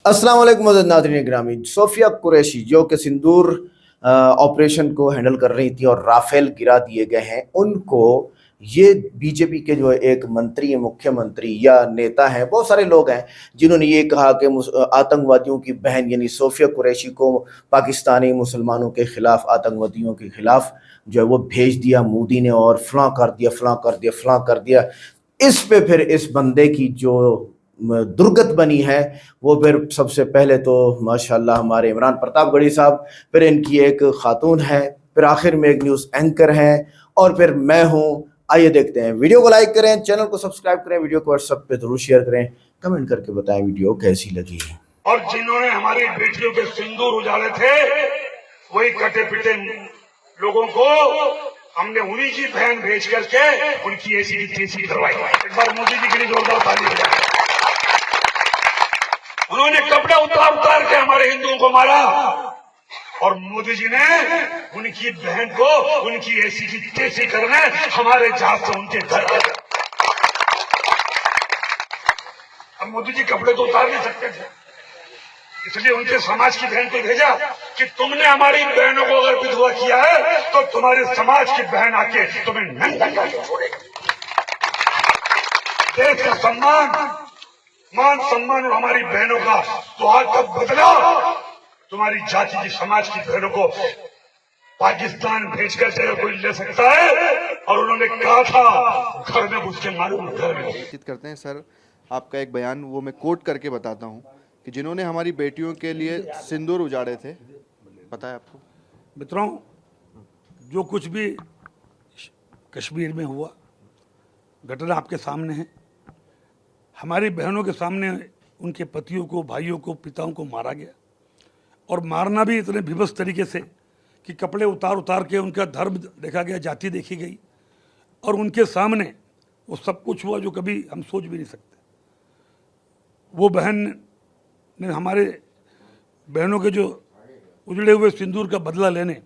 अस्सलाम वालेकुम नाज़रीन गिरामी। सोफिया कुरैशी जो कि सिंदूर ऑपरेशन को हैंडल कर रही थी और राफेल गिरा दिए गए हैं, उनको ये बीजेपी के जो एक मंत्री मुख्यमंत्री या नेता हैं, बहुत सारे लोग हैं जिन्होंने ये कहा कि आतंकवादियों की बहन यानी सोफिया कुरैशी को पाकिस्तानी मुसलमानों के खिलाफ, आतंकवादियों के खिलाफ जो है वो भेज दिया मोदी ने, और फलां कर दिया, फलां कर दिया, फलां कर दिया। इस पे फिर इस बंदे की जो दुर्गत बनी है, वो फिर सबसे पहले तो माशाल्लाह हमारे इमरान प्रतापगढ़ी साहब, फिर इनकी एक खातून है, फिर आखिर में एक न्यूज़ एंकर है, और फिर मैं हूँ। आइए देखते हैं। वीडियो को लाइक करें, चैनल को सब्सक्राइब करें, वीडियो को व्हाट्सएप पे जरूर शेयर करें, कमेंट करके बताएं वीडियो कैसी लगी है। और जिन्होंने हमारी बेटियों के सिंदूर उजाले थे, वही कटे पिटे लोगों को हमने उन्हीं की बहन भेज करके उनकी ऐसी की तैसी करवाई। एक बार मोदी जी के लिए जोरदार ताली हो जाए। उन्होंने कपड़े उतार उतार के हमारे हिंदुओं को मारा, और मोदी जी ने उनकी बहन को उनकी ऐसी की तैसी करने हमारे जहाज से उनके घर। अब मोदी जी कपड़े तो उतार नहीं सकते थे, इसलिए उनके समाज की बहन को भेजा कि तुमने हमारी बहनों को अगर विधवा किया है तो तुम्हारे समाज की बहन आके तुम्हें नंगा करके छोड़ेगी। देश का सम्मान, मान सम्मान और हमारी बहनों का सुहाग कब बदला? तुम्हारी जाति की समाज की बहनों को पाकिस्तान भेजकर जगह कोई ले सकता है, और उन्होंने कहा था घर में घुस के मालूम घर में करते हैं। सर, आपका एक बयान वो मैं कोट करके बताता हूँ कि जिन्होंने हमारी बेटियों के लिए सिंदूर उजाड़े थे, पता है आपको? मित्रों, जो कुछ भी कश्मीर में हुआ घटना आपके सामने है। हमारी बहनों के सामने उनके पतियों को, भाइयों को, पिताओं को मारा गया, और मारना भी इतने विभत्स तरीके से कि कपड़े उतार उतार के उनका धर्म देखा गया, जाति देखी गई, और उनके सामने वो सब कुछ हुआ जो कभी हम सोच भी नहीं सकते। वो बहन ने हमारे बहनों के जो उजड़े हुए सिंदूर का बदला लेने,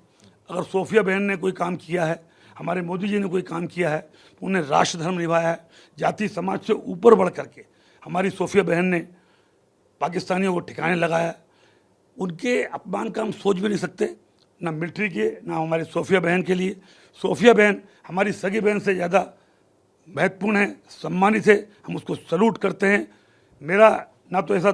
अगर सोफिया बहन ने कोई काम किया है, हमारे मोदी जी ने कोई काम किया है, तो उन्हें राष्ट्र धर्म निभाया है। जाति समाज से ऊपर बढ़ करके हमारी सोफिया बहन ने पाकिस्तानियों को ठिकाने लगाया। उनके अपमान का हम सोच भी नहीं सकते, ना मिलिट्री के, ना हमारी सोफिया बहन के लिए। सोफिया बहन हमारी सगी बहन से ज़्यादा महत्वपूर्ण है, सम्मानित है, हम उसको सलूट करते हैं। मेरा ना तो ऐसा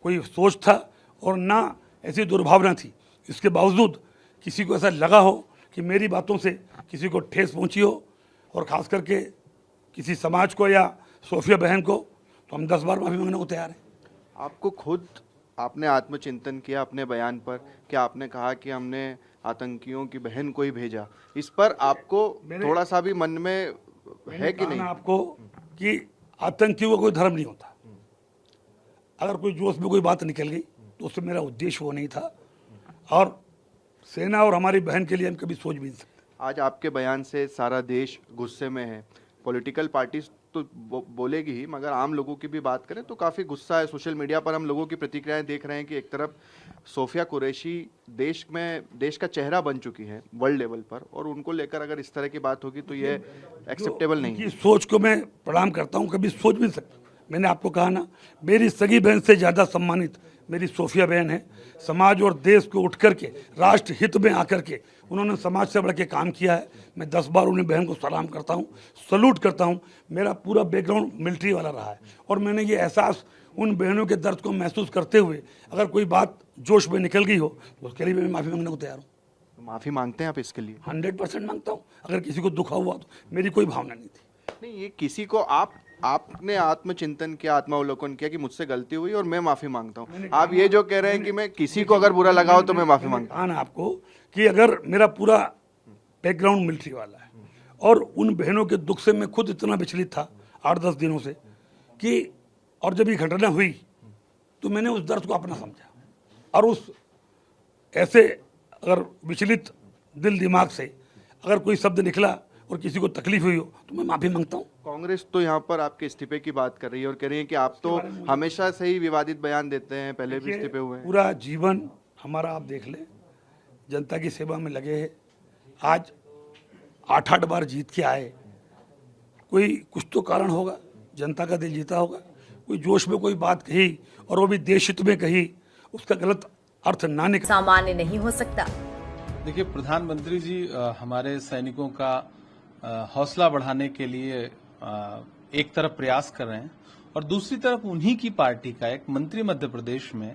कोई सोच था और ना ऐसी दुर्भावना थी, इसके बावजूद किसी को ऐसा लगा हो कि मेरी बातों से किसी को ठेस पहुंची हो, और ख़ास करके किसी समाज को या सोफिया बहन को, तो हम 10 बार माफ़ी मांगने को तैयार हैं। आपको खुद आपने आत्मचिंतन किया अपने बयान पर कि आपने कहा कि हमने आतंकियों की बहन को ही भेजा। इस पर आपको थोड़ा सा भी मन में है कि नहीं? आपको कि आतंकियों का कोई धर्म नहीं होता। अगर कोई जोश में कोई बात निकल गई तो उससे मेरा उद्देश्य वो नहीं था, और सेना और हमारी बहन के लिए हम कभी सोच भी नहीं सकते। आज आपके बयान से सारा देश गुस्से में है। पॉलिटिकल पार्टीज तो बोलेगी ही, मगर आम लोगों की भी बात करें तो काफ़ी गुस्सा है। सोशल मीडिया पर हम लोगों की प्रतिक्रियाएं देख रहे हैं कि एक तरफ सोफिया कुरैशी देश का चेहरा बन चुकी है वर्ल्ड लेवल पर, और उनको लेकर अगर इस तरह की बात होगी तो ये एक्सेप्टेबल नहीं है। सोच को मैं प्रणाम करता हूँ, कभी सोच भी नहीं सकता। मैंने आपको कहा ना, मेरी सगी बहन से ज़्यादा सम्मानित मेरी सोफिया बहन है। समाज और देश को उठ करके राष्ट्र हित में आकर के उन्होंने समाज से बढ़ के काम किया है। मैं 10 बार उन्हें बहन को सलाम करता हूँ, सलूट करता हूँ। मेरा पूरा बैकग्राउंड मिलिट्री वाला रहा है, और मैंने ये एहसास उन बहनों के दर्द को महसूस करते हुए, अगर कोई बात जोश में निकल गई हो तो उसके लिए मैं माफ़ी मांगने को तैयार हूँ। माफ़ी मांगते हैं आप इसके लिए? 100% मांगता हूँ। अगर किसी को दुखा हुआ तो मेरी कोई भावना नहीं थी। नहीं, ये किसी को आपने आत्मचिंतन किया, आत्मावलोकन किया कि मुझसे गलती हुई और मैं माफी मांगता हूँ। आप ये जो कह रहे हैं कि मैं किसी को अगर बुरा लगा हो तो मैं माफी मांगता हूँ। ना आपको कि अगर मेरा पूरा बैकग्राउंड मिलिट्री वाला है, और उन बहनों के दुख से मैं खुद इतना विचलित था 8-10 दिनों से कि, और जब ये घटना हुई तो मैंने उस दर्द को अपना समझा, और उस ऐसे अगर विचलित दिल दिमाग से अगर कोई शब्द निकला और किसी को तकलीफ हुई हो तो मैं माफ़ी मांगता हूँ। कांग्रेस तो यहाँ पर आपके इस्तीफे की बात कर रही है और कह रही है कि आप तो हमेशा से ही विवादित बयान देते हैं, पहले भी इस्तीफे हुए हैं। पूरा जीवन हमारा आप देख लें, जनता की सेवा में लगे हैं। आज 8-8 बार जीत के आए, कोई कुछ तो कारण होगा, जनता का दिल जीता होगा। कोई जोश में कोई बात कही और वो भी देश हित में कही, उसका गलत अर्थ ना निकले। सामान्य नहीं हो सकता। देखिए, प्रधानमंत्री जी हमारे सैनिकों का हौसला बढ़ाने के लिए एक तरफ प्रयास कर रहे हैं और दूसरी तरफ उन्हीं की पार्टी का एक मंत्री मध्य प्रदेश में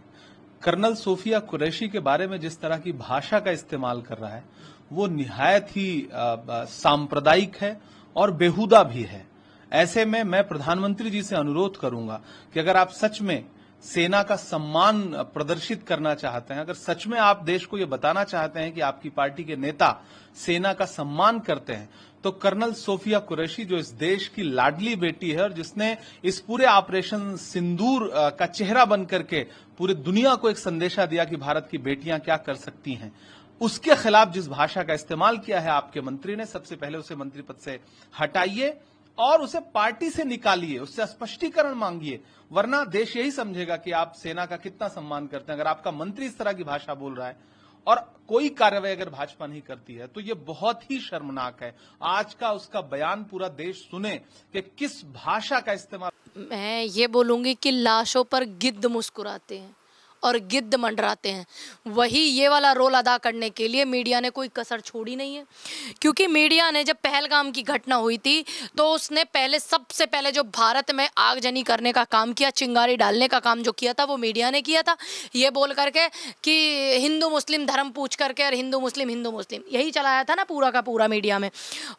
कर्नल सोफिया कुरैशी के बारे में जिस तरह की भाषा का इस्तेमाल कर रहा है वो निहायत ही सांप्रदायिक है और बेहुदा भी है। ऐसे में मैं प्रधानमंत्री जी से अनुरोध करूंगा कि अगर आप सच में सेना का सम्मान प्रदर्शित करना चाहते हैं, अगर सच में आप देश को ये बताना चाहते हैं कि आपकी पार्टी के नेता सेना का सम्मान करते हैं, तो कर्नल सोफिया कुरैशी जो इस देश की लाडली बेटी है और जिसने इस पूरे ऑपरेशन सिंदूर का चेहरा बन करके पूरी दुनिया को एक संदेशा दिया कि भारत की बेटियां क्या कर सकती हैं, उसके खिलाफ जिस भाषा का इस्तेमाल किया है आपके मंत्री ने, सबसे पहले उसे मंत्री पद से हटाइए और उसे पार्टी से निकालिए, उससे स्पष्टीकरण मांगिए, वरना देश यही समझेगा कि आप सेना का कितना सम्मान करते हैं। अगर आपका मंत्री इस तरह की भाषा बोल रहा है और कोई कार्रवाई अगर भाजपा नहीं करती है तो ये बहुत ही शर्मनाक है। आज का उसका बयान पूरा देश सुने कि किस भाषा का इस्तेमाल। मैं ये बोलूंगी कि लाशों पर गिद्ध मुस्कुराते हैं और गिद्ध मंडराते हैं। वही ये वाला रोल अदा करने के लिए मीडिया ने कोई कसर छोड़ी नहीं है, क्योंकि मीडिया ने जब पहलगाम की घटना हुई थी तो उसने सबसे पहले जो भारत में आगजनी करने का काम किया, चिंगारी डालने का काम जो किया था वो मीडिया ने किया था, ये बोल करके कि हिंदू मुस्लिम धर्म पूछ करके और हिंदू मुस्लिम यही चलाया था ना पूरा का पूरा मीडिया में।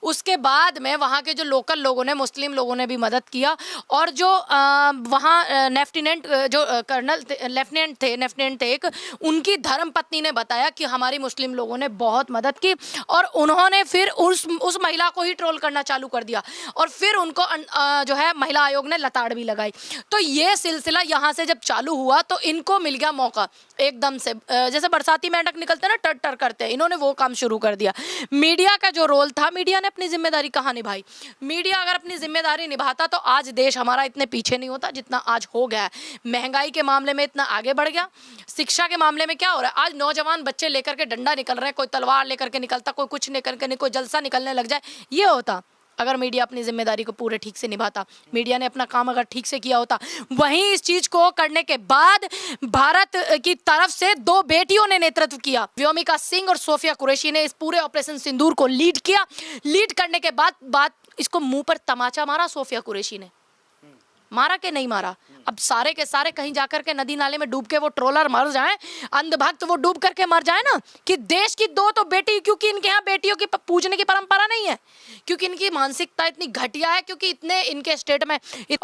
उसके बाद में वहाँ के जो लोकल लोगों ने, मुस्लिम लोगों ने भी मदद किया और जो वहाँ लेफ्टिनेंट जो कर्नल लेफ्टिनेंट थे एक, उनकी धर्म पत्नी ने बताया कि हमारी मुस्लिम लोगों ने बहुत मदद की और उन्होंने फिर उस महिला को ही ट्रोल करना चालू कर दिया और फिर उनको जो है महिला आयोग ने लताड़ भी लगाई। तो ये सिलसिला यहाँ से जब चालू हुआ तो इनको मिल गया मौका एकदम से, जैसे बरसाती मेंढक निकलते हैं ना टर टर करते हैं, इन्होंने वो काम शुरू कर दिया। मीडिया का जो रोल था, मीडिया ने अपनी जिम्मेदारी कहाँ निभाई? मीडिया अगर अपनी जिम्मेदारी निभाता तो आज देश हमारा इतने पीछे नहीं होता जितना आज हो गया है। महंगाई के मामले में इतना आगे बढ़ गया, शिक्षा के मामले में क्या हो रहा है, आज नौजवान बच्चे लेकर के डंडा निकल रहे हैं, कोई तलवार लेकर के निकलता, कोई कुछ लेकर के, कोई जलसा निकलने लग जाए। ये होता अगर मीडिया अपनी जिम्मेदारी को पूरे ठीक से निभाता, मीडिया ने अपना काम अगर ठीक से किया होता। वहीं इस चीज को करने के बाद भारत की तरफ से 2 बेटियों ने नेतृत्व किया, व्योमिका सिंह और सोफिया कुरैशी ने इस पूरे ऑपरेशन सिंदूर को लीड किया। लीड करने के बाद इसको मुंह पर तमाचा मारा सोफिया कुरैशी ने, मारा के नहीं मारा। अब सारे के सारे कहीं जाकर के नदी नाले में डूब के वो ट्रोलर मर जाएं, अंधभक्त वो डूब करके मर जाए ना, कि देश की 2 तो बेटी, क्योंकि इनके यहाँ बेटियों की पूजने की परंपरा नहीं है, क्योंकि इनकी मानसिकता इतनी घटिया है, क्योंकि इतने इनके स्टेट में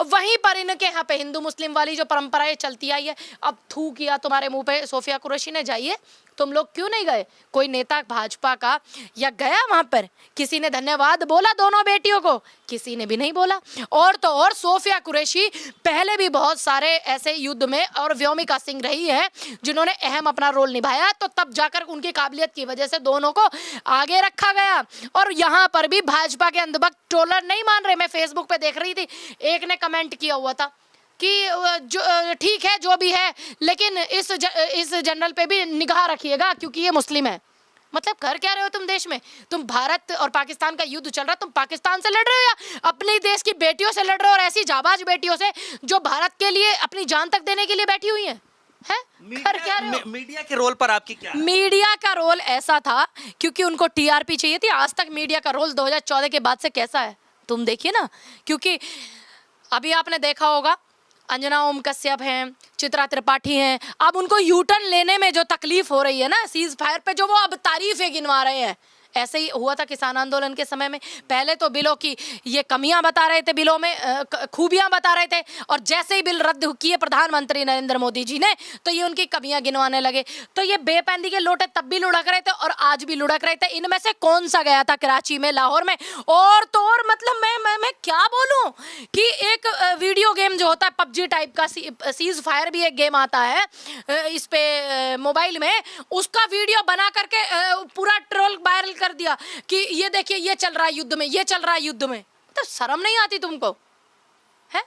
वहीं पर इनके यहाँ पे हिंदू मुस्लिम वाली जो परंपराएं चलती आई है। अब थू किया तुम्हारे मुंह पे सोफिया कुरैशी ने, जाइए तुम लोग क्यों नहीं गए? कोई नेता भाजपा का या गया वहां पर? किसी ने धन्यवाद बोला दोनों बेटियों को? किसी ने भी नहीं बोला। और तो और सोफिया कुरैशी पहले भी बहुत सारे ऐसे युद्ध में, और व्योमिका सिंह रही है जिन्होंने अहम अपना रोल निभाया, तो तब जाकर उनकी काबिलियत की वजह से दोनों को आगे रखा गया। और यहाँ पर भी भाजपा के अंधभक्त ट्रोलर नहीं मान रहे। मैं फेसबुक पे देख रही थी, एक ने कमेंट किया हुआ था कि जो ठीक है जो भी है, लेकिन इस जनरल पे भी निगाह रखिएगा क्योंकि ये मुस्लिम है। मतलब कर क्या रहे हो तुम देश में? तुम भारत और पाकिस्तान का युद्ध चल रहा है, तुम पाकिस्तान से लड़ रहे हो या अपने देश की बेटियों से लड़ रहे हो, और ऐसी जाबाज बेटियों से जो भारत के लिए अपनी जान तक देने के लिए बैठी हुई हैं? कर क्या रहे हो? मीडिया के रोल पर आपकी क्या? मीडिया का रोल ऐसा था क्योंकि उनको टीआरपी चाहिए थी। आज तक मीडिया का रोल 2014 के बाद से कैसा है तुम देखिए ना, क्योंकि अभी आपने देखा होगा अंजना ओम कश्यप हैं, चित्रा त्रिपाठी हैं, अब उनको यूटर्न लेने में जो तकलीफ हो रही है ना सीज फायर पे, जो वो अब तारीफें गिनवा रहे हैं। ऐसे ही हुआ था किसान आंदोलन के समय में। पहले तो बिलों की ये कमियां बता रहे थे, बिलों में खूबियां बता रहे थे, और जैसे ही बिल रद्द किए प्रधानमंत्री नरेंद्र मोदी जी ने तो ये उनकी कमियां गिनवाने लगे। तो ये बेपैंदी के लोटे तब भी लुढ़क रहे थे और आज भी लुढ़क रहे थे। इनमें से कौन सा गया था कराची में, लाहौर में? और तो और मतलब मैं क्या बोलूं कि एक वीडियो गेम जो होता है पबजी टाइप का, सीज फायर भी एक गेम आता है इस पे मोबाइल में, उसका वीडियो बना करके पूरा ट्रोल वायरल कर दिया कि ये देखिए ये चल रहा है युद्ध में, ये चल रहा है युद्ध में। तो शर्म नहीं आती तुमको? है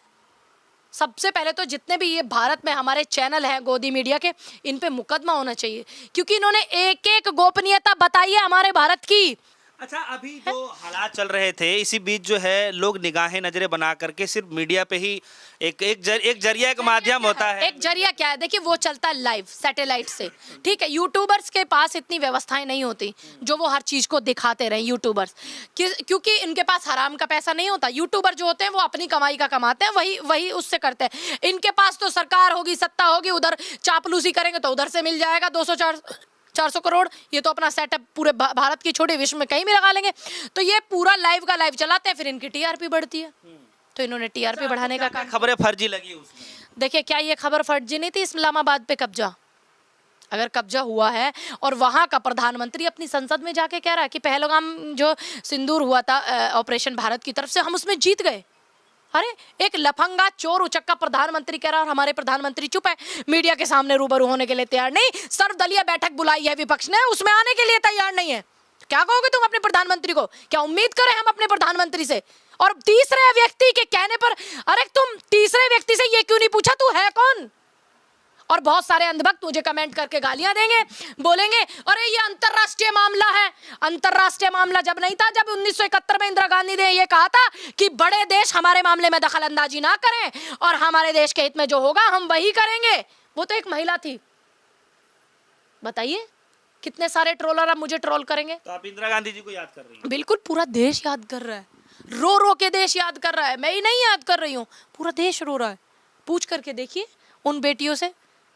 सबसे पहले तो जितने भी ये भारत में हमारे चैनल हैं गोदी मीडिया के, इन पे मुकदमा होना चाहिए, क्योंकि इन्होंने एक एक गोपनीयता बताई है हमारे भारत की। अच्छा, अभी जो हालात चल रहे थे, इसी बीच जो है लोग निगाहें नजरें बना करके सिर्फ मीडिया पे ही एक जरिया, एक माध्यम होता है। एक जरिया क्या है, देखिए वो चलता है लाइव सैटेलाइट से, ठीक है। यूट्यूबर्स के पास इतनी व्यवस्थाएं नहीं होती जो वो हर चीज को दिखाते रहे यूट्यूबर्स, क्योंकि इनके पास हराम का पैसा नहीं होता। यूट्यूबर जो होते हैं वो अपनी कमाई का कमाते हैं, वही उससे करते हैं। इनके पास तो सरकार होगी, सत्ता होगी, उधर चापलूसी करेंगे तो उधर से मिल जाएगा 200-400 करोड़। ये तो अपना सेटअप पूरे भारत की छोटे विश्व में कहीं भी लगा लेंगे। तो ये पूरा लाइव का लाइव चलाते हैं, फिर इनकी टीआरपी बढ़ती है। तो इन्होंने टीआरपी बढ़ाने का काम। खबरें फर्जी लगी उसमें? देखिए, क्या ये खबर फर्जी नहीं थी? इस्लामाबाद पे कब्जा, अगर कब्जा हुआ है और वहां का प्रधानमंत्री अपनी संसद में जाके कह रहा है कि पहलगाम जो सिंदूर हुआ था ऑपरेशन भारत की तरफ से, हम उसमें जीत गए। अरे एक लफंगा चोर उचक्का प्रधानमंत्री कह रहा है और हमारे प्रधानमंत्री चुप है, मीडिया के सामने रूबरू होने के लिए तैयार नहीं। सर्वदलीय बैठक बुलाई है विपक्ष ने, उसमें आने के लिए तैयार नहीं है। क्या कहोगे तुम अपने प्रधानमंत्री को? क्या उम्मीद करें हम अपने प्रधानमंत्री से? और तीसरे व्यक्ति के कहने पर, अरे तुम तीसरे व्यक्ति से ये क्यों नहीं पूछा तू है कौन? और बहुत सारे अंधभक्त मुझे कमेंट करके गालियां देंगे, बोलेंगे अरे ये अंतरराष्ट्रीय मामला है। अंतरराष्ट्रीय मामला जब नहीं था, जब 1971 में इंदिरा गांधी ने ये कहा था कि बड़े देश हमारे मामले में दखल अंदाजी ना करें और हमारे देश के हित में जो होगा हम वही करेंगे। वो तो एक महिला थी। बताइए कितने सारे ट्रोलर अब मुझे ट्रोल करेंगे। तो आप इंदिरा गांधी जी को याद कर रही हैं? बिल्कुल, पूरा देश याद कर रहा है, रो रो के देश याद कर रहा है। मैं ही नहीं याद कर रही हूँ, पूरा देश रो रहा है। पूछ करके देखिए उन बेटियों से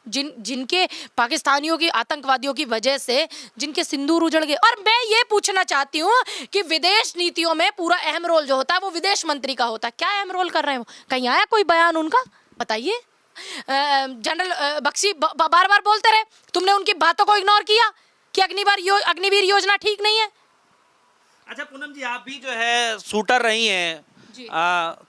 जिनके पाकिस्तानियों की, आतंकवादियों की वजह से जिनके सिंदूर उजड़ गए। और मैं ये पूछना चाहती हूँ कि विदेश नीतियों में पूरा अहम रोल जो होता है वो विदेश मंत्री का होता है। क्या अहम रोल कर रहे हैं वो? कहीं आया कोई बयान उनका? बताइए। जनरल बख्शी बार बार बोलते रहे, तुमने उनकी बातों को इग्नोर किया कि अग्निवीर योजना ठीक नहीं है। अच्छा पूनम जी, आप भी जो है शूटर रही हैं, जी।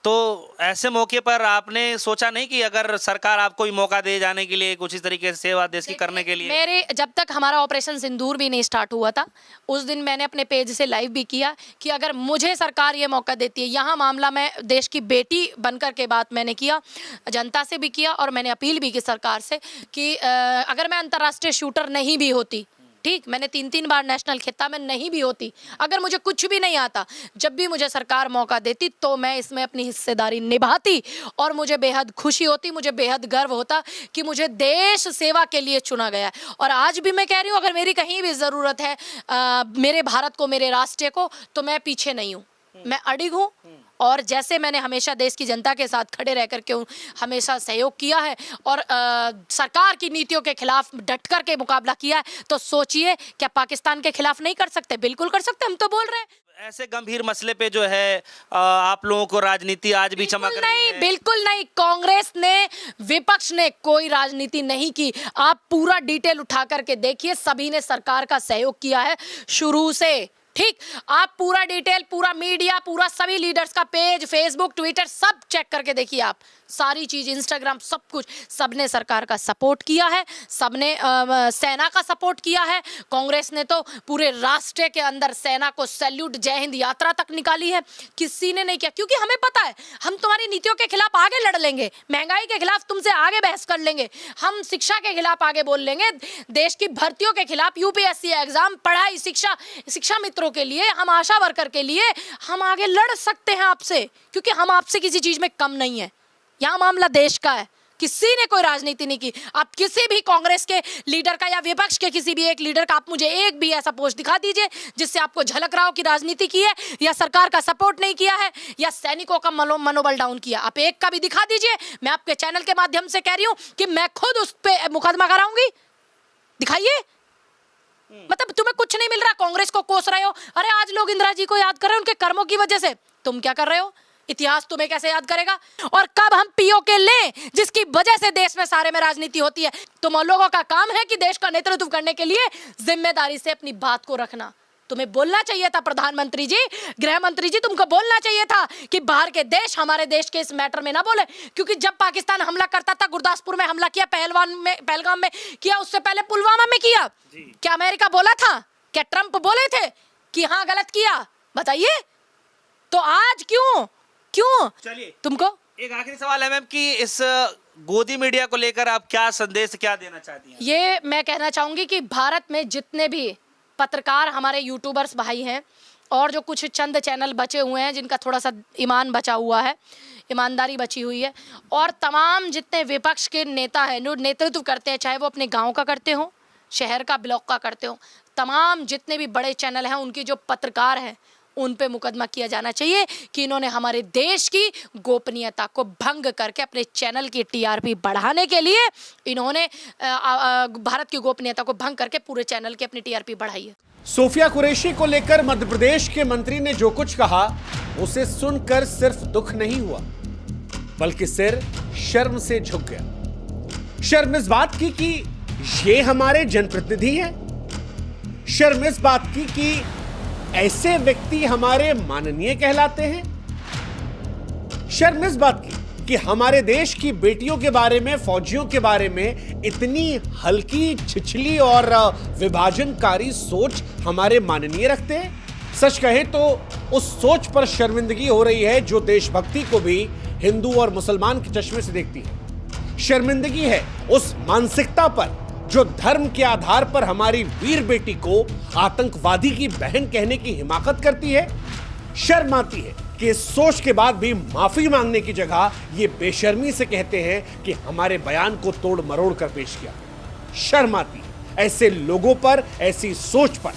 तो ऐसे मौके पर आपने सोचा नहीं कि अगर सरकार आपको ही मौका दे जाने के लिए, कुछ इस तरीके से सेवा देश की करने के लिए? मेरे जब तक हमारा ऑपरेशन सिंदूर भी नहीं स्टार्ट हुआ था, उस दिन मैंने अपने पेज से लाइव भी किया कि अगर मुझे सरकार ये मौका देती है, यहाँ मामला मैं देश की बेटी बनकर के बात मैंने किया, जनता से भी किया और मैंने अपील भी की सरकार से कि अगर मैं अंतर्राष्ट्रीय शूटर नहीं भी होती, ठीक, मैंने 3 बार नेशनल खिताब में नहीं भी होती, अगर मुझे कुछ भी नहीं आता, जब भी मुझे सरकार मौका देती तो मैं इसमें अपनी हिस्सेदारी निभाती और मुझे बेहद खुशी होती, मुझे बेहद गर्व होता कि मुझे देश सेवा के लिए चुना गया है। और आज भी मैं कह रही हूँ, अगर मेरी कहीं भी ज़रूरत है मेरे भारत को, मेरे राष्ट्र को, तो मैं पीछे नहीं हूँ, मैं अडिग हूँ। और जैसे मैंने हमेशा देश की जनता के साथ खड़े रह करके हमेशा सहयोग किया है और सरकार की नीतियों के खिलाफ डट कर के मुकाबला किया है, तो सोचिए क्या पाकिस्तान के खिलाफ नहीं कर सकते? बिल्कुल कर सकते, हम तो बोल रहे हैं। ऐसे गंभीर मसले पे जो है आप लोगों को राजनीति आज भी चमक रही है? बिल्कुल नहीं। कांग्रेस ने, विपक्ष ने कोई राजनीति नहीं की। आप पूरा डिटेल उठा करके देखिए, सभी ने सरकार का सहयोग किया है शुरू से, ठीक। आप पूरा डिटेल, पूरा मीडिया, पूरा सभी लीडर्स का पेज, फेसबुक, ट्विटर सब चेक करके देखिए आप, सारी चीज, इंस्टाग्राम, सब कुछ, सबने सरकार का सपोर्ट किया है, सबने सेना का सपोर्ट किया है। कांग्रेस ने तो पूरे राष्ट्र के अंदर सेना को सैल्यूट, जय हिंद यात्रा तक निकाली है, किसी ने नहीं किया, क्योंकि हमें पता है हम तुम्हारी नीतियों के खिलाफ आगे लड़ लेंगे, महंगाई के खिलाफ तुमसे आगे बहस कर लेंगे, हम शिक्षा के खिलाफ आगे बोल लेंगे, देश की भर्तियों के खिलाफ, यूपीएससी एग्जाम, पढ़ाई, शिक्षा मित्रों के लिए, हम आशा वर्कर के लिए हम आगे लड़ सकते हैं आपसे, क्योंकि हम आपसे किसी चीज में कम नहीं है। यहाँ मामला देश का है, किसी ने कोई राजनीति नहीं की। आप किसी भी कांग्रेस के लीडर का या विपक्ष के किसी भी एक लीडर का आप मुझे एक भी ऐसा पोस्ट दिखा दीजिए जिससे आपको झलक रहा हो कि राजनीति की है या सरकार का सपोर्ट नहीं किया है या सैनिकों का मनोबल डाउन किया। आप एक का भी दिखा दीजिए, मैं आपके चैनल के माध्यम से कह रही हूं कि मैं खुद उस पर मुकदमा कराऊंगी। दिखाइए, मतलब तुम्हें कुछ नहीं मिल रहा, कांग्रेस को कोस रहे हो। अरे आज लोग इंदिरा जी को याद कर रहे हैं उनके कर्मों की वजह से, तुम क्या कर रहे हो? इतिहास तुम्हें कैसे याद करेगा? और कब हम पीओके लें जिसकी वजह से देश में सारे में राजनीति होती है? तुम लोगों का काम है कि देश का नेतृत्व करने के लिए जिम्मेदारी से अपनी बात को रखना। तुम्हें बोलना चाहिए था प्रधानमंत्री जी, गृह मंत्री जी, तुमको बोलना चाहिए था कि बाहर के देश हमारे देश के इस मैटर में ना बोले, क्योंकि जब पाकिस्तान हमला करता था, गुरदासपुर में हमला किया, पहलगाम में किया, उससे पहले पुलवामा में किया, क्या अमेरिका बोला था? क्या ट्रंप बोले थे कि हाँ गलत किया? बताइए। तो आज क्यों चलिए तुमको एक आखिरी सवाल है मैम कि इस गोदी मीडिया को लेकर आप क्या संदेश, क्या देना चाहती हैं? ये मैं कहना चाहूंगी कि भारत में जितने भी पत्रकार, हमारे यूट्यूबर्स भाई हैं, और जो कुछ चंद चैनल बचे हुए हैं जिनका थोड़ा सा ईमान बचा हुआ है, ईमानदारी बची हुई है, और तमाम जितने विपक्ष के नेता हैं जो नेतृत्व करते हैं, चाहे वो अपने गांव का करते हो, शहर का, ब्लॉक का करते हो, तमाम जितने भी बड़े चैनल हैं उनकी जो पत्रकार हैं उन पे मुकदमा किया जाना चाहिए कि इन्होंने हमारे देश की गोपनीयता को भंग करके अपने चैनल की टीआरपी बढ़ाने के लिए इन्होंने भारत की गोपनीयता को भंग करके पूरे चैनल की अपनी टीआरपी बढ़ाई है। सोफिया कुरैशी को लेकर मध्य प्रदेश के मंत्री ने जो कुछ कहा उसे सुनकर सिर्फ दुख नहीं हुआ बल्कि सिर शर्म से झुक गया। शर्म इस बात की कि ये हमारे जनप्रतिनिधि हैं, शर्म इस बात की कि ऐसे व्यक्ति हमारे माननीय कहलाते हैं, शर्म इस बात की कि हमारे देश की बेटियों के बारे में, फौजियों के बारे में इतनी हल्की, छिछली और विभाजनकारी सोच हमारे माननीय रखते हैं। सच कहें तो उस सोच पर शर्मिंदगी हो रही है जो देशभक्ति को भी हिंदू और मुसलमान के चश्मे से देखती है। शर्मिंदगी है उस मानसिकता पर जो धर्म के आधार पर हमारी वीर बेटी को आतंकवादी की बहन कहने की हिमाकत करती है। शर्म आती है कि इस सोच के बाद भी माफी मांगने की जगह ये बेशर्मी से कहते हैं कि हमारे बयान को तोड़ मरोड़ कर पेश किया। शर्म आती है ऐसे लोगों पर, ऐसी सोच पर,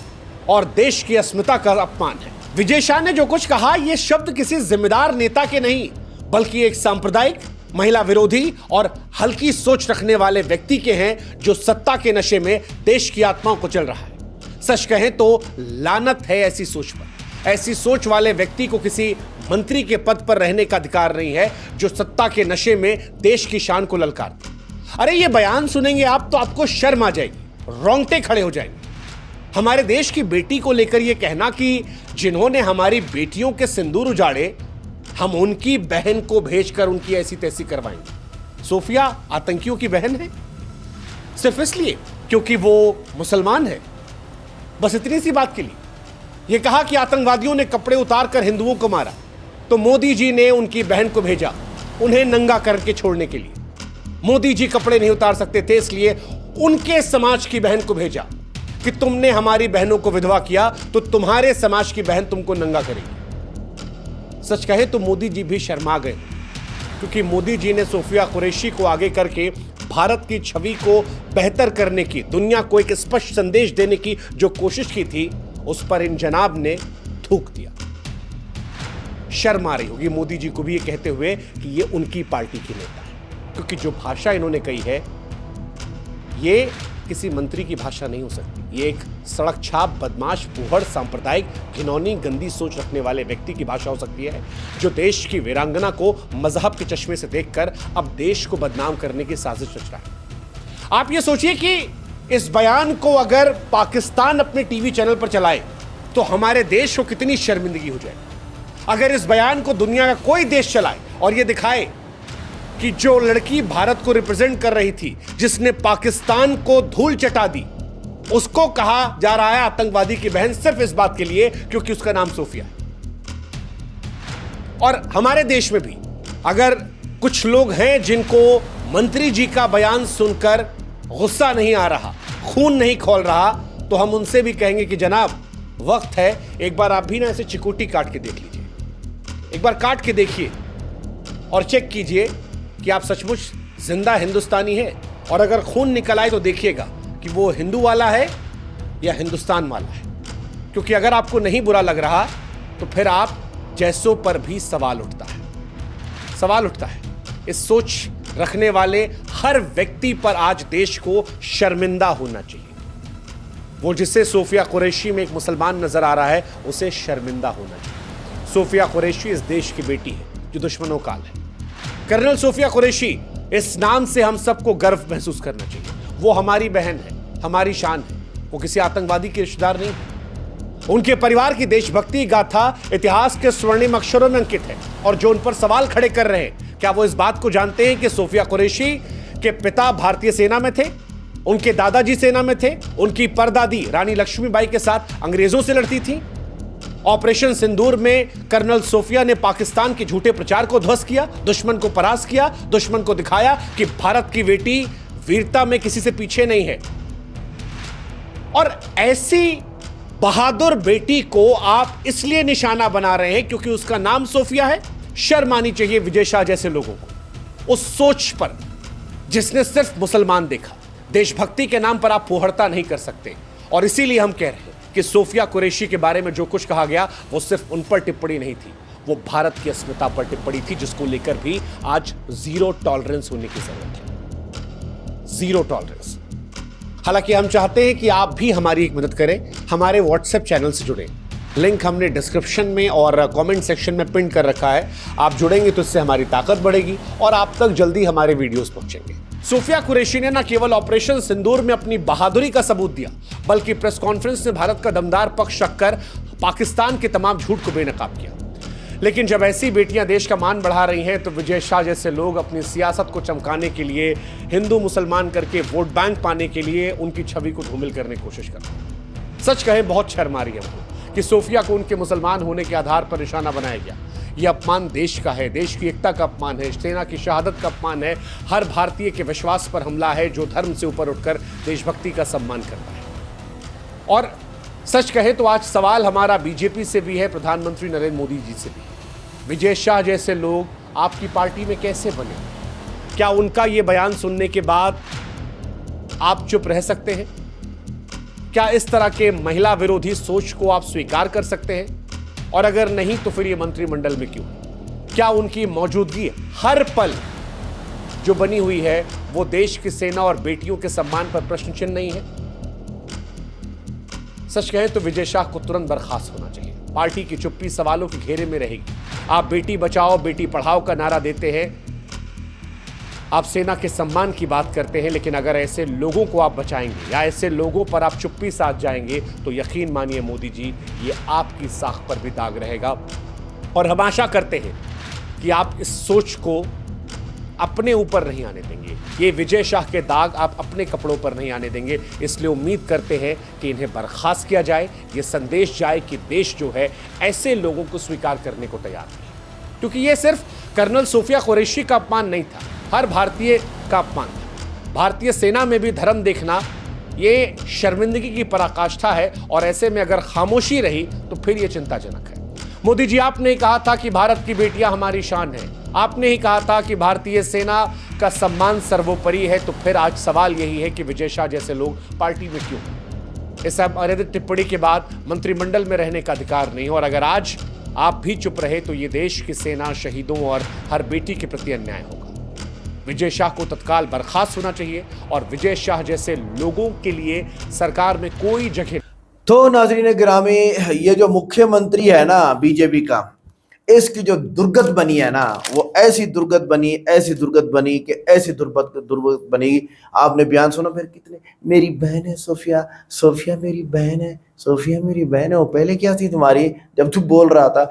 और देश की अस्मिता का अपमान है। विजय शाह ने जो कुछ कहा ये शब्द किसी जिम्मेदार नेता के नहीं बल्कि एक सांप्रदायिक, महिला विरोधी और हल्की सोच रखने वाले व्यक्ति के हैं जो सत्ता के नशे में देश की आत्माओं को चल रहा है। सच कहें तो लानत है ऐसी सोच पर। ऐसी सोच वाले व्यक्ति को किसी मंत्री के पद पर रहने का अधिकार नहीं है जो सत्ता के नशे में देश की शान को ललकारते। अरे ये बयान सुनेंगे आप तो आपको शर्म आ जाएगी, रोंगटे खड़े हो जाएंगे। हमारे देश की बेटी को लेकर यह कहना कि जिन्होंने हमारी बेटियों के सिंदूर उजाड़े हम उनकी बहन को भेजकर उनकी ऐसी तैसी करवाएंगे। सोफिया आतंकियों की बहन है सिर्फ इसलिए क्योंकि वो मुसलमान है, बस इतनी सी बात के लिए। यह कहा कि आतंकवादियों ने कपड़े उतारकर हिंदुओं को मारा तो मोदी जी ने उनकी बहन को भेजा उन्हें नंगा करके छोड़ने के लिए। मोदी जी कपड़े नहीं उतार सकते थे इसलिए उनके समाज की बहन को भेजा कि तुमने हमारी बहनों को विधवा किया तो तुम्हारे समाज की बहन तुमको नंगा करेगी। सच कहे तो मोदी जी भी शर्मा गए क्योंकि मोदी जी ने सोफिया कुरैशी को आगे करके भारत की छवि को बेहतर करने की, दुनिया को एक स्पष्ट संदेश देने की जो कोशिश की थी उस पर इन जनाब ने थूक दिया। शर्म आ रही होगी मोदी जी को भी ये कहते हुए कि ये उनकी पार्टी की नेता है, क्योंकि जो भाषा इन्होंने कही है ये किसी मंत्री की भाषा नहीं हो सकती। ये एक सड़क छाप, बदमाश, फूहड़, सांप्रदायिक, घिनौनी, गंदी सोच रखने वाले व्यक्ति की भाषा हो सकती है जो देश की वीरांगना को मजहब के चश्मे से देखकर अब देश को बदनाम करने की साजिश रच रहा है। आप ये सोचिए कि इस बयान को अगर पाकिस्तान अपने टीवी चैनल पर चलाए तो हमारे देश को कितनी शर्मिंदगी हो जाए। अगर इस बयान को दुनिया का कोई देश चलाए और ये दिखाए कि जो लड़की भारत को रिप्रेजेंट कर रही थी, जिसने पाकिस्तान को धूल चटा दी, उसको कहा जा रहा है आतंकवादी की बहन सिर्फ इस बात के लिए क्योंकि उसका नाम सोफिया है। और हमारे देश में भी अगर कुछ लोग हैं जिनको मंत्री जी का बयान सुनकर गुस्सा नहीं आ रहा, खून नहीं खौल रहा, तो हम उनसे भी कहेंगे कि जनाब वक्त है एक बार आप भी ना ऐसे चिकोटी काट के देख लीजिए, एक बार काट के देखिए और चेक कीजिए कि आप सचमुच जिंदा हिंदुस्तानी है। और अगर खून निकल आए तो देखिएगा कि वो हिंदू वाला है या हिंदुस्तान वाला है, क्योंकि अगर आपको नहीं बुरा लग रहा तो फिर आप जैसों पर भी सवाल उठता है। इस सोच रखने वाले हर व्यक्ति पर आज देश को शर्मिंदा होना चाहिए। वो जिसे सोफिया कुरैशी में एक मुसलमान नजर आ रहा है उसे शर्मिंदा होना चाहिए। सोफिया कुरैशी इस देश की बेटी है जो दुश्मनों काल है। कर्नल सोफिया कुरैशी, इस नाम से हम सबको गर्व महसूस करना चाहिए। वो हमारी बहन है, हमारी शान है। वो किसी आतंकवादी के रिश्तेदार नहीं है। उनके परिवार की देशभक्ति गाथा इतिहास के स्वर्णिम अक्षरों में अंकित है। और जो उन पर सवाल खड़े कर रहे हैं, क्या वो इस बात को जानते हैं कि सोफिया कुरैशी के पिता भारतीय सेना में थे, उनके दादाजी सेना में थे, उनकी परदादी रानी लक्ष्मीबाई के साथ अंग्रेजों से लड़ती थी। ऑपरेशन सिंदूर में कर्नल सोफिया ने पाकिस्तान के झूठे प्रचार को ध्वस्त किया, दुश्मन को परास्त किया, दुश्मन को दिखाया कि भारत की बेटी वीरता में किसी से पीछे नहीं है। और ऐसी बहादुर बेटी को आप इसलिए निशाना बना रहे हैं क्योंकि उसका नाम सोफिया है? शर्म आनी चाहिए विजय शाह जैसे लोगों को उस सोच पर जिसने सिर्फ मुसलमान देखा। देशभक्ति के नाम पर आप फोहड़ता नहीं कर सकते और इसीलिए हम कह रहे हैं कि सोफिया कुरैशी के बारे में जो कुछ कहा गया वो सिर्फ उन पर टिप्पणी नहीं थी, वो भारत की अस्मिता पर टिप्पणी थी, जिसको लेकर भी आज जीरो टॉलरेंस होने की जरूरत है। Zero tolerance. हालांकि हम चाहते हैं कि आप भी हमारी एक मदद करें, हमारे व्हाट्सएप चैनल से जुड़ें। लिंक हमने डिस्क्रिप्शन में और कमेंट सेक्शन में पिन कर रखा है। आप जुड़ेंगे तो इससे हमारी ताकत बढ़ेगी और आप तक जल्दी हमारे वीडियोस पहुंचेंगे। सोफिया कुरैशी ने न केवल ऑपरेशन सिंदूर में अपनी बहादुरी का सबूत दिया, बल्कि प्रेस कॉन्फ्रेंस में भारत का दमदार पक्ष रखकर पाकिस्तान के तमाम झूठ को बेनकाब किया। लेकिन जब ऐसी बेटियां देश का मान बढ़ा रही हैं तो विजय शाह जैसे लोग अपनी सियासत को चमकाने के लिए, हिंदू मुसलमान करके वोट बैंक पाने के लिए उनकी छवि को धूमिल करने की कोशिश करते हैं। सच कहे बहुत शर्म आ रही है हमको कि सोफिया को उनके मुसलमान होने के आधार पर निशाना बनाया गया। यह अपमान देश का है, देश की एकता का अपमान है, सेना की शहादत का अपमान है, हर भारतीय के विश्वास पर हमला है जो धर्म से ऊपर उठकर देशभक्ति का सम्मान करता है। और सच कहे तो आज सवाल हमारा बीजेपी से भी है, प्रधानमंत्री नरेंद्र मोदी जी से भी है। विजय शाह जैसे लोग आपकी पार्टी में कैसे बने? क्या उनका ये बयान सुनने के बाद आप चुप रह सकते हैं? क्या इस तरह के महिला विरोधी सोच को आप स्वीकार कर सकते हैं? और अगर नहीं तो फिर ये मंत्रिमंडल में क्यों? क्या उनकी मौजूदगी हर पल जो बनी हुई है वो देश की सेना और बेटियों के सम्मान पर प्रश्न चिन्ह नहीं है? सच कहें तो विजय शाह को तुरंत बर्खास्त होना चाहिए। पार्टी की चुप्पी सवालों के घेरे में रहेगी। आप बेटी बचाओ बेटी पढ़ाओ का नारा देते हैं, आप सेना के सम्मान की बात करते हैं, लेकिन अगर ऐसे लोगों को आप बचाएंगे या ऐसे लोगों पर आप चुप्पी साध जाएंगे तो यकीन मानिए मोदी जी, ये आपकी साख पर भी दाग रहेगा। और हम आशा करते हैं कि आप इस सोच को अपने ऊपर नहीं आने देंगे, ये विजय शाह के दाग आप अपने कपड़ों पर नहीं आने देंगे। इसलिए उम्मीद करते हैं कि इन्हें बर्खास्त किया जाए, ये संदेश जाए कि देश जो है ऐसे लोगों को स्वीकार करने को तैयार है। क्योंकि ये सिर्फ कर्नल सोफिया कुरैशी का अपमान नहीं था, हर भारतीय का अपमान था। भारतीय सेना में भी धर्म देखना ये शर्मिंदगी की पराकाष्ठा है और ऐसे में अगर खामोशी रही तो फिर ये चिंताजनक है। मोदी जी, आपने ही कहा था कि भारत की बेटियां हमारी शान है, आपने ही कहा था कि भारतीय सेना का सम्मान सर्वोपरि है, तो फिर आज सवाल यही है कि विजय शाह जैसे लोग पार्टी में क्यों? इस अनैतिक टिप्पणी के बाद मंत्रिमंडल में रहने का अधिकार नहीं, और अगर आज आप भी चुप रहे तो ये देश की सेना, शहीदों और हर बेटी के प्रति अन्याय होगा। विजय शाह को तत्काल बर्खास्त होना चाहिए और विजय शाह जैसे लोगों के लिए सरकार में कोई जगह। तो नाज़रीन गिरामी, ये जो मुख्यमंत्री है ना बीजेपी का, इसकी जो दुर्गत बनी है ना, वो ऐसी दुर्गत बनी कि ऐसी दुर्गत बनी। आपने बयान सुना फिर कितने, मेरी बहन है सोफिया, सोफिया मेरी बहन है, सोफिया मेरी बहन है। वो पहले क्या थी तुम्हारी जब तू बोल रहा था?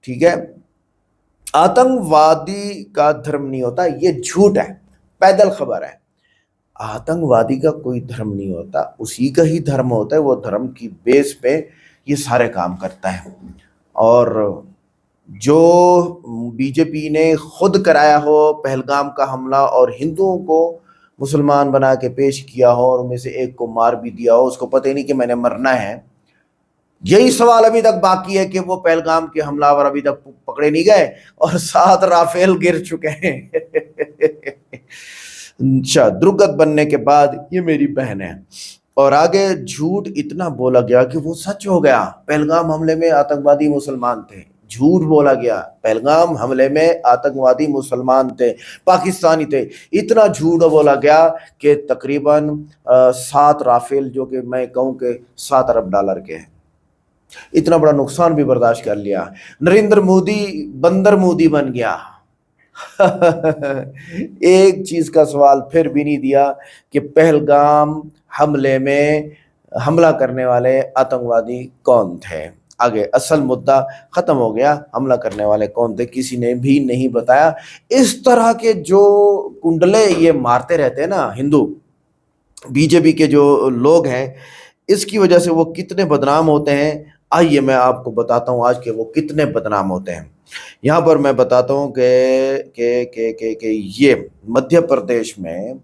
ठीक है, आतंकवादी का धर्म नहीं होता, ये झूठ है, पैदल खबर है। आतंकवादी का कोई धर्म नहीं होता, उसी का ही धर्म होता है। वो धर्म की बेस पे ये सारे काम करता है। और जो बीजेपी ने खुद कराया हो पहलगाम का हमला और हिंदुओं को मुसलमान बना के पेश किया हो और उनमें से एक को मार भी दिया हो, उसको पता ही नहीं कि मैंने मरना है। यही सवाल अभी तक बाकी है कि वो पहलगाम के हमलावर अभी तक पकड़े नहीं गए और 7 राफेल गिर चुके हैं। अच्छा, दुर्गत बनने के बाद ये मेरी बहन है। और आगे झूठ इतना बोला गया कि वो सच हो गया। पहलगाम हमले में आतंकवादी मुसलमान थे, झूठ बोला गया। पहलगाम हमले में आतंकवादी मुसलमान थे, पाकिस्तानी थे। इतना झूठ बोला गया कि तकरीबन 7 राफेल, जो कि मैं कहूँ कि $7 अरब के हैं, इतना बड़ा नुकसान भी बर्दाश्त कर लिया। नरेंद्र मोदी बंदर मोदी बन गया। एक चीज का सवाल फिर भी नहीं दिया कि पहलगाम हमले में हमला करने वाले आतंकवादी कौन थे। आगे असल मुद्दा खत्म हो गया, हमला करने वाले कौन थे किसी ने भी नहीं बताया। इस तरह के जो कुंडले ये मारते रहते हैं ना हिंदू बीजेपी के जो लोग हैं, इसकी वजह से वो कितने बदनाम होते हैं। आइए मैं आपको बताता हूँ आज के वो कितने बदनाम होते हैं। यहाँ पर मैं बताता हूँ कि ये मध्य प्रदेश में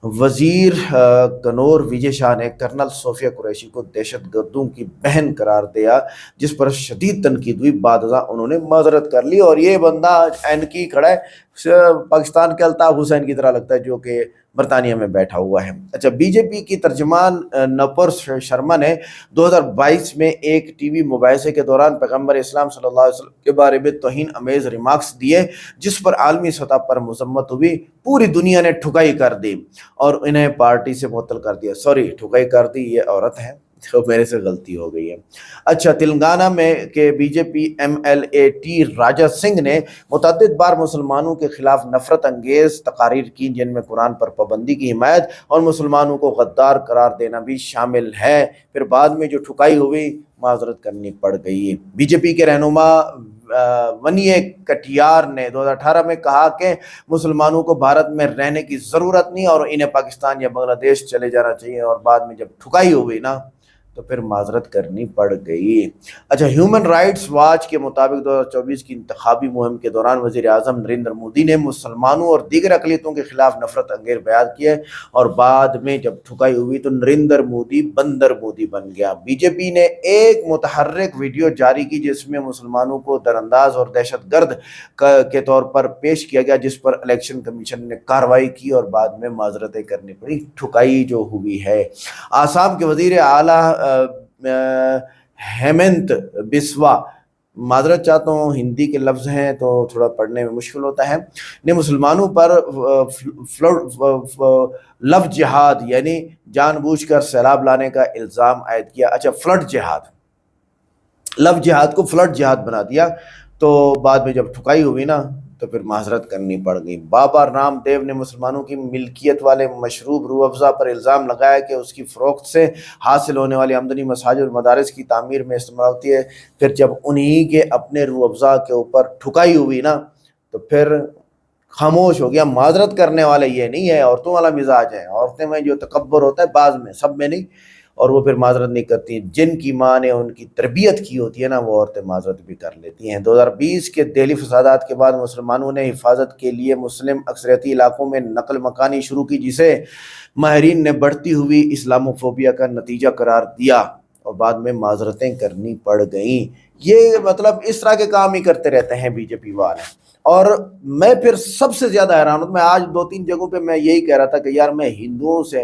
वजीर कनौर विजय शाह ने कर्नल सोफिया कुरैशी को दहशतगर्दों की बहन करार दिया, जिस पर शदीद तनकीद हुई। बाद उन्होंने माजरत कर ली और ये बंदा एनकी खड़ा है, पाकिस्तान के अल्ताफ हुसैन की तरह लगता है जो कि बरतानिया में बैठा हुआ है। अच्छा, बीजेपी की तर्जमान नपर शर्मा ने 2022 में एक टीवी मुबाहिसे के दौरान पैगम्बर इस्लाम सल्लल्लाहु अलैहि वसल्लम के बारे में तौहीन अमेज रिमार्क्स दिए, जिस पर आलमी सतह पर मजम्मत हुई। पूरी दुनिया ने ठुकाई कर दी और इन्हें पार्टी से मुअत्तल कर दिया। सॉरी, ठुकाई कर दी ये औरत है, तो मेरे से गलती हो गई है। अच्छा, तेलंगाना में के BJP MLA T Raja Singh ने मुतअद्दिद बार मुसलमानों के खिलाफ नफरत अंगेज तकारीर की, जिनमें कुरान पर पाबंदी की हिमायत और मुसलमानों को गद्दार करार देना भी शामिल है। फिर बाद में जो ठुकाई हुई, माजरत करनी पड़ गई। बीजेपी के रहनुमा वनीय कटियार ने 2018 में कहा कि मुसलमानों को भारत में रहने की ज़रूरत नहीं और इन्हें पाकिस्तान या बांग्लादेश चले जाना चाहिए, और बाद में जब ठुकाई हो गई ना तो फिर माजरत करनी पड़ गई। अच्छा, ह्यूमन राइट्स वॉच के मुताबिक 2024 की इंतखाबी मुहिम के दौरान वज़ीर आज़म नरेंद्र मोदी ने मुसलमानों और दीगर अक़लियतों के खिलाफ नफरत अंगेज बयान किए और बाद में जब ठुकाई हुई तो नरेंद्र मोदी बंदर मोदी बन गया। बीजेपी ने एक मुतहर्रिक वीडियो जारी की जिसमें मुसलमानों को दरअंदाज और दहशतगर्द के तौर पर पेश किया गया, जिस पर इलेक्शन कमीशन ने कार्रवाई की और बाद में माजरतें करनी पड़ी। ठुकाई जो हुई है। आसाम के वज़ीर आला हेमंत बिस्वा, माजरत चाहता हूँ हिंदी के लफ्ज़ हैं तो थोड़ा पढ़ने में मुश्किल होता है, ने मुसलमानों पर लव जिहाद यानी जानबूझकर सैलाब लाने का इल्ज़ाम आयद किया। अच्छा, फ्लड जिहाद, लव जिहाद को फ्लड जिहाद बना दिया। तो बाद में जब ठुकाई हुई ना तो फिर माजरत करनी पड़ गई। बाबा रामदेव ने मुसलमानों की मिल्कियत वाले मशरूब रूह अफ़ज़ा पर इल्ज़ाम लगाया कि उसकी फ़रोख्त से हासिल होने वाली आमदनी मसाजिद और मदारिस की तामीर में इस्तेमाल होती है। फिर जब उन्हीं के अपने रूह अफ़ज़ा के ऊपर ठुकाई हुई ना तो फिर खामोश हो गया। माजरत करने वाले ये नहीं है, औरतों वाला मिजाज है। औरतें में जो तकब्बुर होता है बाज़ में, सब में नहीं, और वो फिर माजरत नहीं करती। जिनकी माँ ने उनकी तरबियत की होती है ना, वो औरतें माजरत भी कर लेती हैं। 2020 के दिली फसादात के बाद मुसलमानों ने हिफाजत के लिए मुस्लिम अक्सरियती इलाकों में नकल मकानी शुरू की, जिसे माहिरीन ने बढ़ती हुई इस्लामोफोबिया का नतीजा करार दिया और बाद में माजरतें करनी पड़ गईं। ये मतलब इस तरह के काम ही करते रहते हैं बीजेपी वाले। और मैं फिर सबसे ज़्यादा हैरान हूँ, मैं आज 2-3 जगहों पे मैं यही कह रहा था कि यार मैं हिंदुओं से,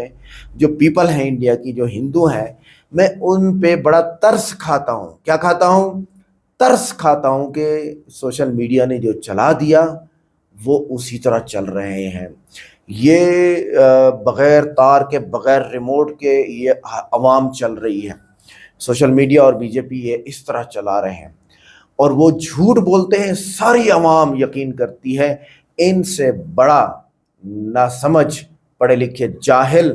जो पीपल हैं इंडिया की, जो हिंदू हैं, मैं उन पे बड़ा तरस खाता हूँ। क्या खाता हूँ? तरस खाता हूँ कि सोशल मीडिया ने जो चला दिया वो उसी तरह चल रहे हैं। ये बग़ैर तार के, बग़ैर रिमोट के ये अवाम चल रही है। सोशल मीडिया और बीजेपी ये इस तरह चला रहे हैं और वो झूठ बोलते हैं, सारी अवाम यकीन करती है। इनसे बड़ा नासमझ, पढ़े लिखे जाहिल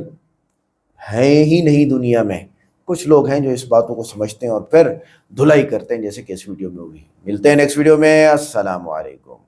हैं ही नहीं दुनिया में। कुछ लोग हैं जो इस बातों को समझते हैं और फिर धुलाई करते हैं, जैसे कि इस वीडियो में हुई। मिलते हैं नेक्स्ट वीडियो में। अस्सलाम वालेकुम।